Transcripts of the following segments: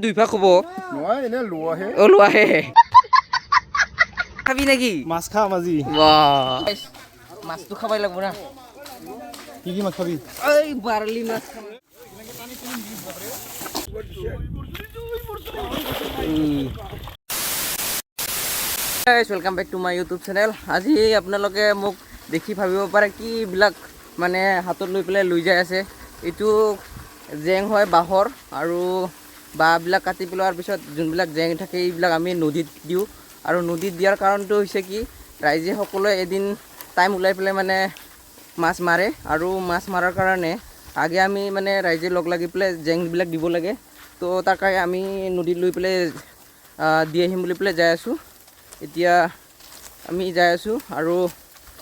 দুই ভাগ হ'ব নহয় এনে লোৱাহে লোৱাহে খাবি নেকি মাছ খাম আজি মাছটো খাবাই লাগব না কি মাছ খাবি এই বাৰলি মাছ welcome back to my YouTube channel. আজি আপোনালোকে মোক দেখি ভাবিব পাৰে কি এইবিলাক মানে হাতত লৈ পেলাই লৈ যাই আছে। এইটো জেং হয় বাঁহৰ, আৰু বাঁহবিলাক কাটি পেলোৱাৰ পিছত যোনবিলাক জেং থাকে এইবিলাক আমি নদীত দিওঁ। আৰু নদীত দিয়াৰ কাৰণটো হৈছে কি, ৰাইজে সকলোৱে এদিন টাইম ওলাই পেলাই মানে মাছ মাৰে, আৰু মাছ মাৰাৰ কাৰণে আগে আমি মানে ৰাইজে লগ লাগি পেলাই জেংবিলাক দিব লাগে। তো তাৰ কাৰণে আমি নদীত লৈ পেলাই দি আহিম বুলি পেলাই যাই আছোঁ। এতিয়া আমি যাই আছোঁ আৰু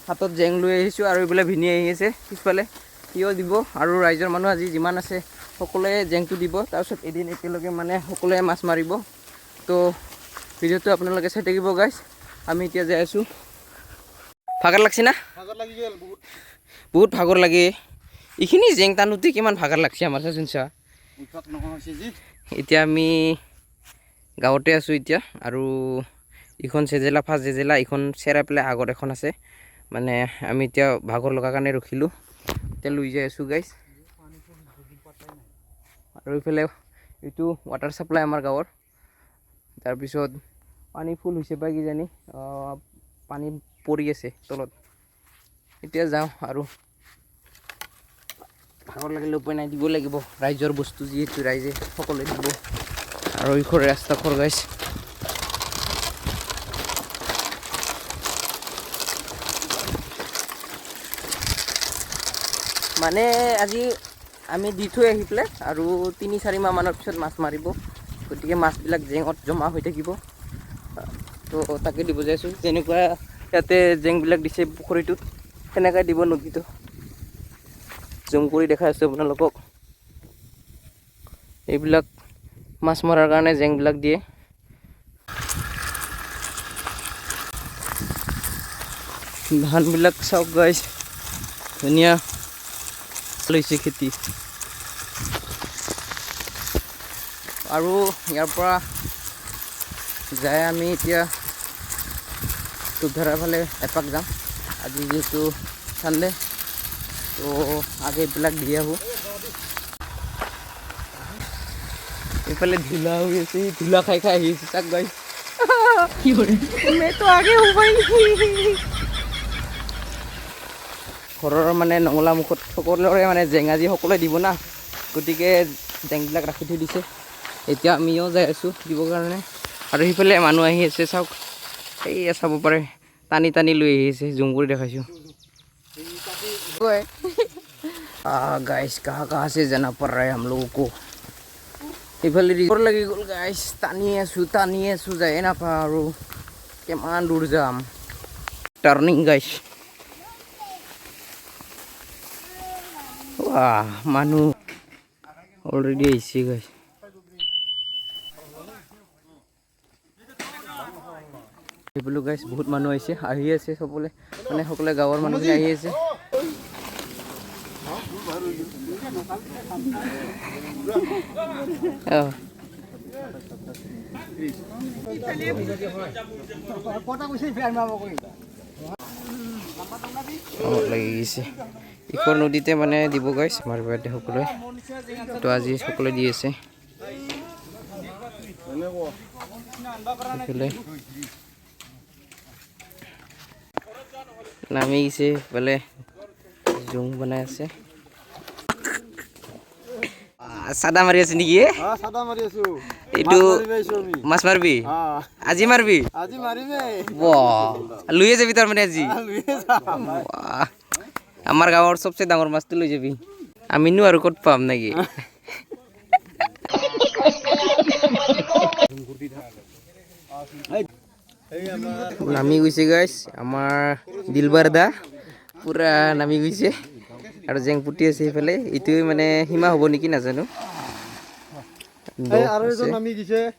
হাতত জেং লৈ আহিছোঁ, আৰু এইফালে ভিনি আহি আছে পিছফালে, সিও দিব। আৰু ৰাইজৰ মানুহ আজি যিমান আছে সকলোৱে জেংটো দিব। তাৰপিছত এদিন একেলগে মানে সকলোৱে মাছ মাৰিব। তো ভিডিঅ'টো আপোনালোকে চাই থাকিব গাইজ। আমি এতিয়া যাই আছোঁ। ভাগৰ লাগছি না? বহুত ভাগৰ লাগে। এইখিনি জেং টানোতে কিমান ভাগৰ লাগছে আমাৰ চাচোন চা। এতিয়া আমি গাঁৱতে আছোঁ এতিয়া, আৰু ইখন চেজেলা ফাৰ্ষ্ট চেজেলা, ইখন চেৰাই পেলাই আগত এখন আছে। মানে আমি এতিয়া ভাগৰ লগাৰ কাৰণে ৰখিলোঁ, এতিয়া লৈ যাই আছোঁ গাইজ। আৰু এইফালে এইটো ৱাটাৰ ছাপ্লাই আমাৰ গাঁৱৰ। তাৰপিছত পানী ফুল হৈছে বা কিজানি, পানী পৰি আছে তলত। এতিয়া যাওঁ, আৰু ভাগৰ লাগিলে উপায় নাই, দিব লাগিব ৰাইজৰ বস্তু যিহেতু ৰাইজে সকলোৱে দিব। আৰু এইখন ৰাস্তা খৰ গাইজ। মানে আজি আমি দি থৈ আহি পেলাই আৰু ৩-৪ মাহ মানৰ পিছত মাছ মাৰিব। গতিকে মাছবিলাক জেঙত জমা হৈ থাকিব। তো তাকে দিব যাইছোঁ। যেনেকুৱা ইয়াতে জেংবিলাক দিছে পুখুৰীটোত, সেনেকৈ দিব নদীটো। জুম কৰি দেখাই আছোঁ আপোনালোকক। এইবিলাক মাছ মৰাৰ কাৰণে জেংবিলাক দিয়ে। ধানবিলাক চাওক গাইজ, ধুনীয়া লৈছে খেতি। আৰু ইয়াৰ পৰা যাই আমি এতিয়া ধূপধাৰাৰ ফালে এপাক যাম। আজি যিহেতু চানডে, তো আগে এইবিলাক দি আহোঁ। এইফালে ধূলা হৈ আছে, ধূলা খাই খাই আহি আছে তাক গাইজ। কি কৰে তো আগে ঘৰৰ মানে নঙলা মুখত সকলোৰে মানে জেং আজি সকলোৱে দিব না, গতিকে জেংবিলাক ৰাখি থৈ দিছে। এতিয়া আমিও যাই আছোঁ দিবৰ কাৰণে। আৰু সেইফালে মানুহ আহি আছে চাওক, এইয়া চাব পাৰে, টানি টানি লৈ আহি আছে। জুম কৰি দেখাইছোঁ গাইজ। কাহা কাহা সে জানা পৰ ৰা হে হাম লোগোं কো। এইফালে ৰিপৰ লাগি গ'ল গাইজ। টানি আছোঁ যাই নাপাওঁ, আৰু কিমান দূৰ যাম। Turning guys. মানুহ অলৰেডি আহিছে গাইজ। সেইবোলো গাইজ বহুত মানুহ আহিছে, আহি আছে সকলোৱে, মানে সকলোৱে গাঁৱৰ মানুহখিনি আহি আছে। লাগি গৈছে ইখন নদীতে মানে দিব গাইজ আমাৰ ইয়াতে সকলোৱে। তো আজি সকলোৱে দি আছে। নামি গৈছে বোলে, জুং বনাই আছে। চাদা মাৰি আছে নেকি? এইটো মাছ মাৰিবি? আজি মাৰিবি? লৈয়ে যাবি তাৰমানে আজি? আমাৰ গাঁৱৰ চবচে ডাঙৰ মাছটো লৈ যাবি। আমিনো আৰু ক'ত পাম নেকি? নামি গৈছে গাইজ আমাৰ দিলবাৰ দা, পুৰা নামি গৈছে। আৰু জেং পুতি আছে সেইফালে। এইটোৱে মানে সীমা হ'ব নেকি নাজানো।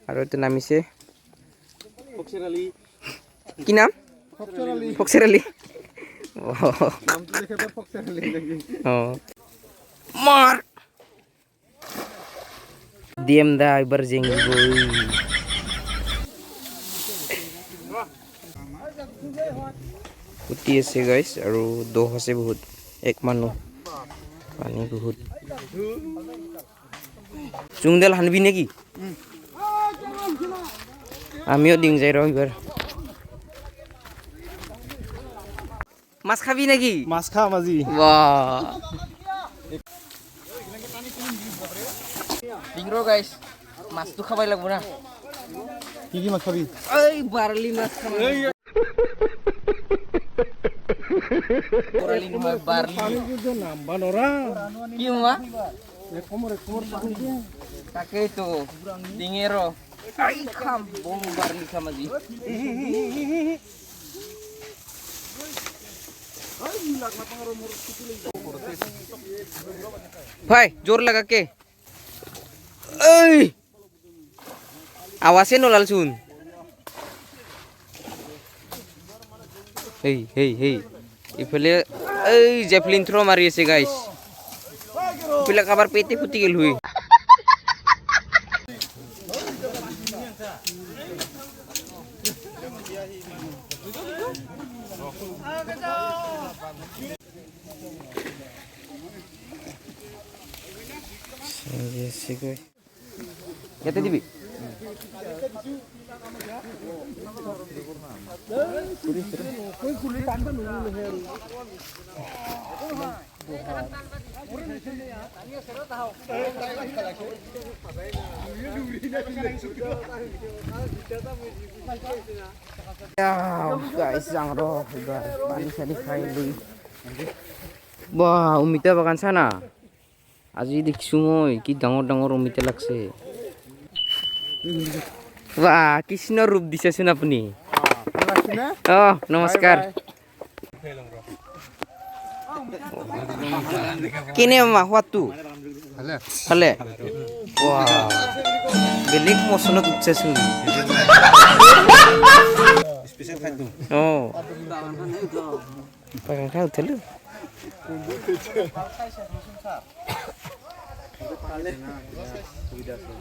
আৰু এইটো নামিছে। কি নাম? ফক্সৰ আলি। মাৰ ডিএম দা এবাৰ জেঙিব উঠি আছে গাইছ আৰু দহ আছে বহুত এক মানুহ পানী বহুত চুংডাল হানবি নেকি আমিও ডিং যাই ৰ এইবাৰ মাছ খাবি নেকি মাছ খাম আজি বাহ ডিং ৰ গাইছ মাছটো খাবাই লাগব না কি মাছ খাবি এই বাৰলি মাছ খাম বাৰলি নহয় বাৰলি কি হোৱা তাকেইতো ডিঙেৰ খাম বহু বাৰলি খাম আজি ভাই জোর লাগা কে এই আওয়াজে নলাল শুন হেই হেই হেই ইফালে এই জেভলিন থ্রো মারি আছে গাইস ইফালে আবার পেটে ফুটি গেল হুই ইয়াতে দিবি বাহ অমিতা বাগান চানা আজি দেখিছো মই কি ডাঙৰ ডাঙৰ অমিতা লাগছে বাহ কৃষ্ণৰ ৰূপ দিছেচোন আপুনি অ নমস্কাৰ কেনে মামা সোৱাদটো ভালে বেলেগ মচলত উঠছেচোন অ বাগান খাই উঠিলো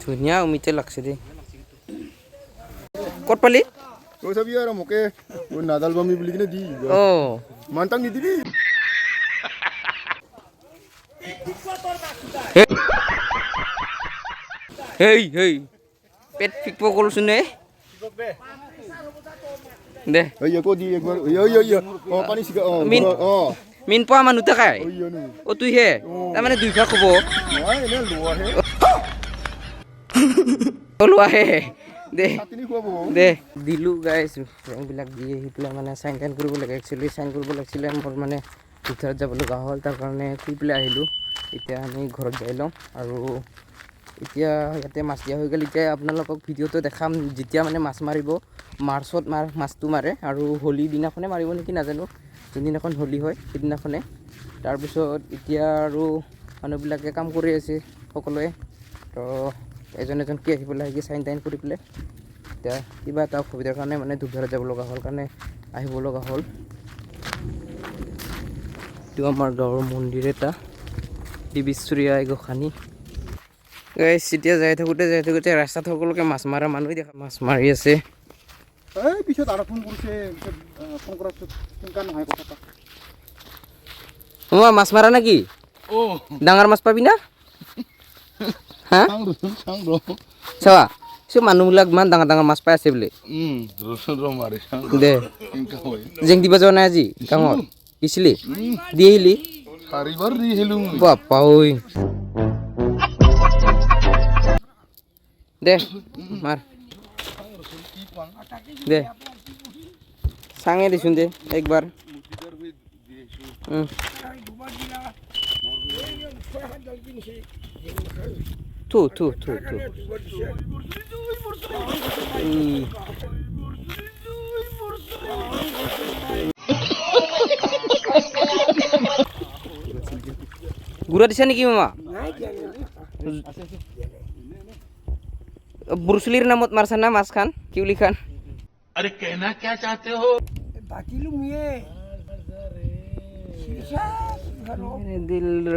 ধুনীয়া অমিতা লাগছে দেই ক'ত পালি তই চাবি আৰু মোকে নাদাল বামি বুলি কিনে দি অ মানটাক নিদিবি হেই হেই পেট ফিকপ কৰিছো নে দে এই আকৌ দি একবাৰ অ পানী চিকা অ মিন অ মিন পোৱা মানুহ থাকাই অইয়ানো অ তুই হে তাৰমানে দুই ভাগ হ'ব নাই এনে লোৱাহে লোৱাহে দে চাটনি খুৱাব দে দিলোঁ গাইছ বিলাক দি আহি পেলাই মানে চাইন টাইন কৰিব লাগে একচুৱেলি চাইন কৰিব লাগিছিলে মোৰ মানে ভিতৰত যাব লগা হ'ল তাৰ কাৰণে শুই পেলাই আহিলোঁ এতিয়া আমি ঘৰত যাই লওঁ আৰু এতিয়া ইয়াতে মাছ দিয়া হৈ গ'ল এতিয়া আপোনালোকক ভিডিঅ'টো দেখাম যেতিয়া মানে মাছ মাৰিব মাৰ্চত মাছটো মাৰে আৰু হোলী দিনাখনে মাৰিব নেকি নাজানো যোনদিনাখন হোলী হয় সেইদিনাখনে তাৰপিছত এতিয়া আৰু মানুহবিলাকে কাম কৰি আছে সকলোৱে তো এজন এজনকৈ আহি পেলাই আহি চাইন টাইন কৰি পেলাই এতিয়া কিবা এটা অসুবিধাৰ কাৰণে মানে ধূপধাৰত যাব লগা হ'ল কাৰণে আহিব লগা হ'ল এইটো আমাৰ গাঁৱৰ মন্দিৰ এটা দিবিশ্বৰীয়া গোসানী গাইছ এতিয়া যাই থাকোঁতে ৰাস্তাত সকলোকে মাছ মৰা মানুহ দেখা মাছ মাৰি আছে এই পিছত আৰু ফোন কৰিছে পিছত ফোন কৰাৰ পিছত চিন্তা নহয় কথা মামা মাছ মাৰা নেকি অ ডাঙৰ মাছ পাবি না হা চাবা চব মানুহবিলাক ইমান ডাঙৰ ডাঙৰ মাছ পাই আছে বোলে দে জেং দিব যোৱা নাই আজি গাঁৱত গৈছিলি দি আহিলি চাৰিবাৰ দি আহিলোঁ বাপা ঐ দে মাৰ দে চাঙে দিছোন দে একবাৰ থু থু থু থু গুড়া দিছা নেকি মামা ব্ৰুচলিৰ নামত মাৰছা না মাছ খান কিউলি খান अरे कहना क्या चाहते हो দিল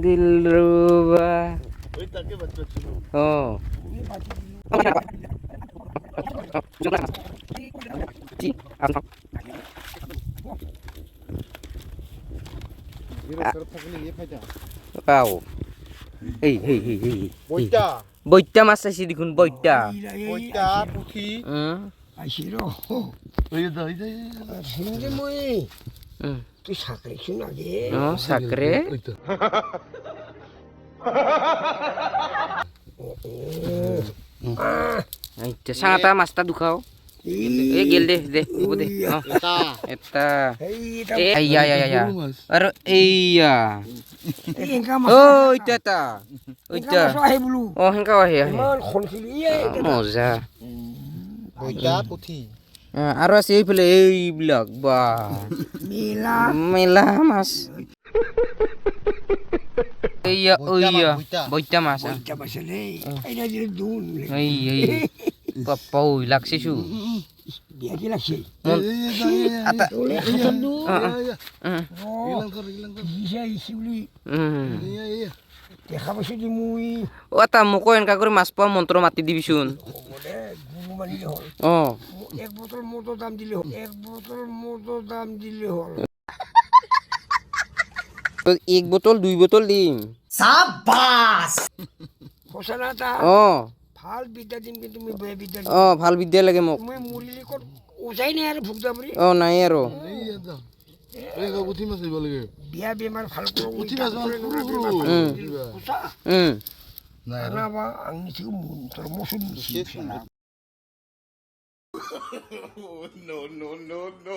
দিলৰুবা ওই তাকে বাচ্চা ছিল অঁ এর সর থাকলে ইয়ে ফাইটা পাও এই বইটা বৈত্যা মাছ চাইছি দেখোন বৈত্যা বইটা পুঠি আইছিল ওই দই দই শুনতে মই তুই সাকরে শুন আগে অঁ চাকৰে ওই তো এতিয়া চাঙাটা মাছটা দুখাও এই গেল দে হ'ব দে অঁ এটা এটা এইটা এইয়া আৰু এইয়া এঙ্কা ওইটা এটা ওইটা মাছ আহে বলু অঁ সেনেকাও আহে ইমান খনখিলি মজা বইটা পুঠি আৰু আছে এইফালে এইবিলাক বা মেলা মেলা মাছ এইয়া ওইয়া বৈতা। বৈত্যা মাছ এটা পাইছিলে এইটা যে দুন এই পাপ্পা ওই লাগছিছো বিয়া কি লাগছে ওলে খাতু ইলাং কর দিছে আহিছে বুলি দেখা পাইছো যে মই অ' এটা মোকো এনেকা কৰি মাছ পোৱা মন্ত্ৰ মাতি দিবিচোন হ'ব দে গুৰু মানিলে হ'ল অঁ এক বটল মদৰ দাম দিলে হ'ল এক বটল মদৰ দাম দিলে হ'ল এক বটল 2 বটল দিম সঁচা না এটা অঁ ভাল বিদ্যা দিম কিন্তু মই বেয়া বিদ্যা দিম অঁ ভাল বিদ্যা লাগে মোক মই মৰিলে ক'ত ওজাই নাই আৰু ভোগ দাবৰি অঁ নাই আৰু এই পুঠি মাছ দিব লাগে বিয়া বেমাৰ ভাল কৰোঁ উঠি মাছ সঁচা নাই আনাবা আংনি থেকে মন্ত্ৰ মশুন মিশিয়ে ফেলা no, no, no.